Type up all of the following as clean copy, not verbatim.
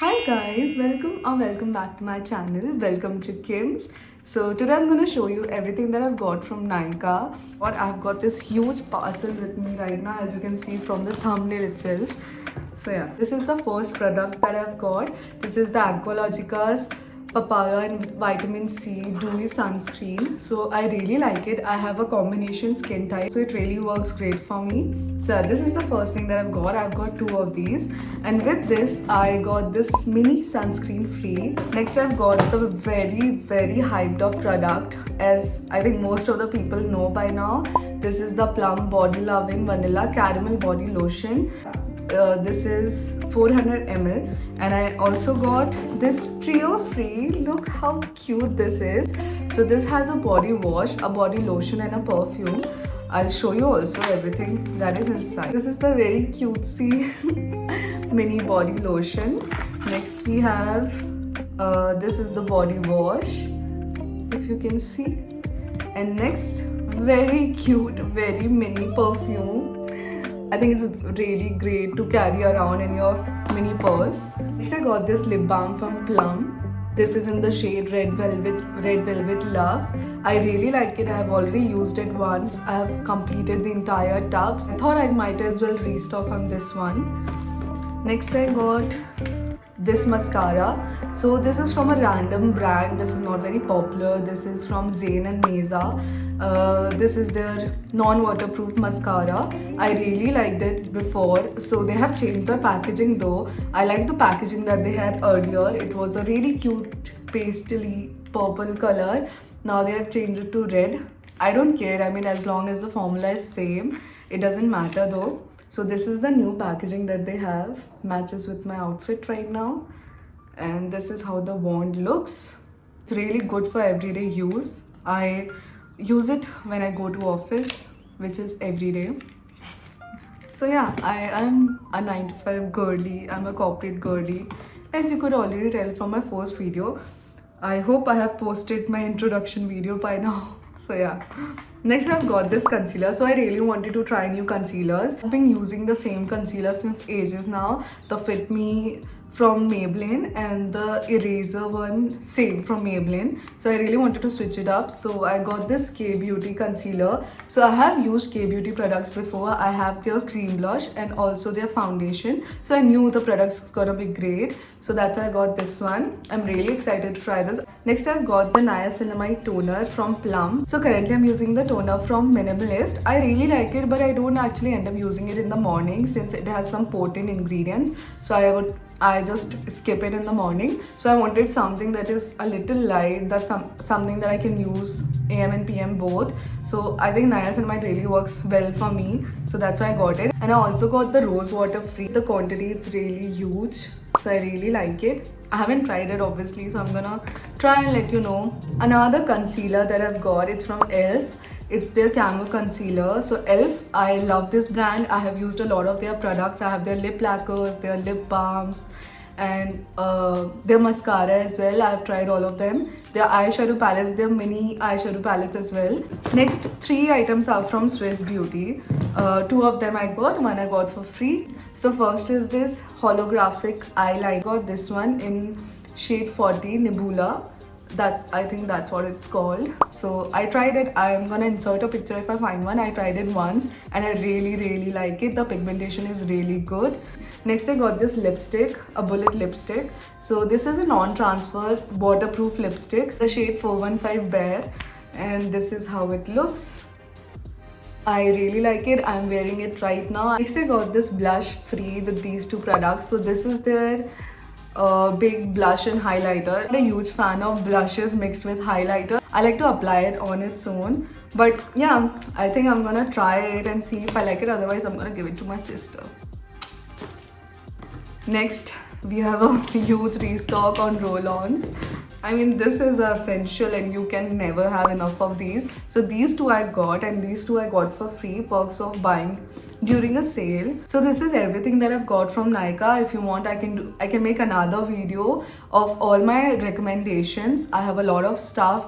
Hi guys, welcome back to my channel. Welcome to Kim's. So today I'm gonna show you everything that I've got from Nykaa. What I've got this huge parcel with me right now, as you can see from the thumbnail itself. So yeah, this is the first product that I've got. This is the Aqualogica's papaya and vitamin C dewy sunscreen. So I really like it. I have a combination skin type, so it really works great for me. So this is the first thing that I've got two of these, and with this I got this mini sunscreen free. Next I've got the very hyped up product, as I think most of the people know by now. This is the Plum Body Loving Vanilla Caramel Body Lotion. This is 400 ml, and I also got this trio free. Look how cute this is. So this has a body wash, a body lotion, and a perfume. I'll show you also everything that is inside. This is the very cutesy mini body lotion. Next we have this is the body wash, if you can see, and next very cute, very mini perfume. I think it's really great to carry around in your mini purse. Next I got this lip balm from Plum. This is in the shade Red Velvet Love. I really like it. I have already used it once. I have completed the entire tub. I thought I might as well restock on this one. Next I got this mascara. So this is from a random brand. This is not very popular. This is from Zayn and Meza. This is their non-waterproof mascara. I really liked it before, so they have changed the packaging though. I like the packaging that they had earlier. It was a really cute pastely purple color. Now they have changed it to red. I don't care. I mean, as long as the formula is same, it doesn't matter though. So this is the new packaging that they have. Matches with my outfit right now. And this is how the wand looks. It's really good for everyday use. I use it when I go to office, which is every day. So yeah, I am a 9 to 5 girly. I'm a corporate girly, as you could already tell from my first video. I hope I have posted my introduction video by now. So yeah. Next I've got this concealer. So I really wanted to try new concealers. I've been using the same concealer since ages now. The Fit Me from Maybelline and the eraser one same from Maybelline. So I really wanted to switch it up. So I got this K-Beauty concealer. So I have used K-Beauty products before. I have their cream blush and also their foundation. So I knew the product's gonna be great. So that's why I got this one. I'm really excited to try this. Next I've got the Niacinamide toner from Plum. So currently I'm using the toner from Minimalist. I really like it, but I don't actually end up using it in the morning since it has some potent ingredients. So I just skip it in the morning. So I wanted something that is a little light, that's something that I can use AM and PM both. So I think niacinamide really works well for me. So that's why I got it. And I also got the rose water free. The quantity is really huge. So I really like it. I haven't tried it obviously, so I'm gonna try and let you know. Another concealer that I've got, it's from ELF. It's their Camo Concealer. So ELF, I love this brand. I have used a lot of their products. I have their lip lacquers, their lip balms, and their mascara as well. I've tried all of them. Their eyeshadow palettes, their mini eyeshadow palettes as well. Next, three items are from Swiss Beauty. Two of them I got, one I got for free. So first is this holographic eyeliner. I got this one in shade 40 Nebula. I think that's what it's called. So I tried it. I'm gonna insert a picture if I find one. I tried it once and I really like it. The pigmentation is really good. Next I got this lipstick, a bullet lipstick. So this is a non-transfer waterproof lipstick, the shade 415 Bare, and this is how it looks. I really like it. I'm wearing it right now. Next I got this blush free with these two products. So this is their big blush and highlighter. I'm a huge fan of blushes mixed with highlighter. I like to apply it on its own. But yeah, I think I'm gonna try it and see if I like it. Otherwise, I'm gonna give it to my sister. Next, we have a huge restock on roll-ons. I mean, this is essential and you can never have enough of these. So these two I got, and these two I got for free, perks of buying during a sale. So this is everything that I've got from Nykaa. If you want, I can make another video of all my recommendations. I have a lot of stuff,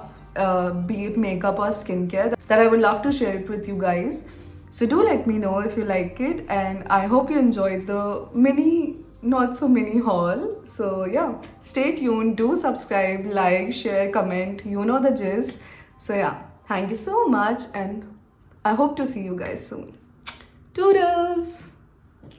be it makeup or skincare, that I would love to share it with you guys. So do let me know if you like it, and I hope you enjoyed the mini not so mini haul. So yeah, stay tuned, do subscribe, like, share, comment, you know the gist. So yeah, thank you so much, and I hope to see you guys soon. Toodles.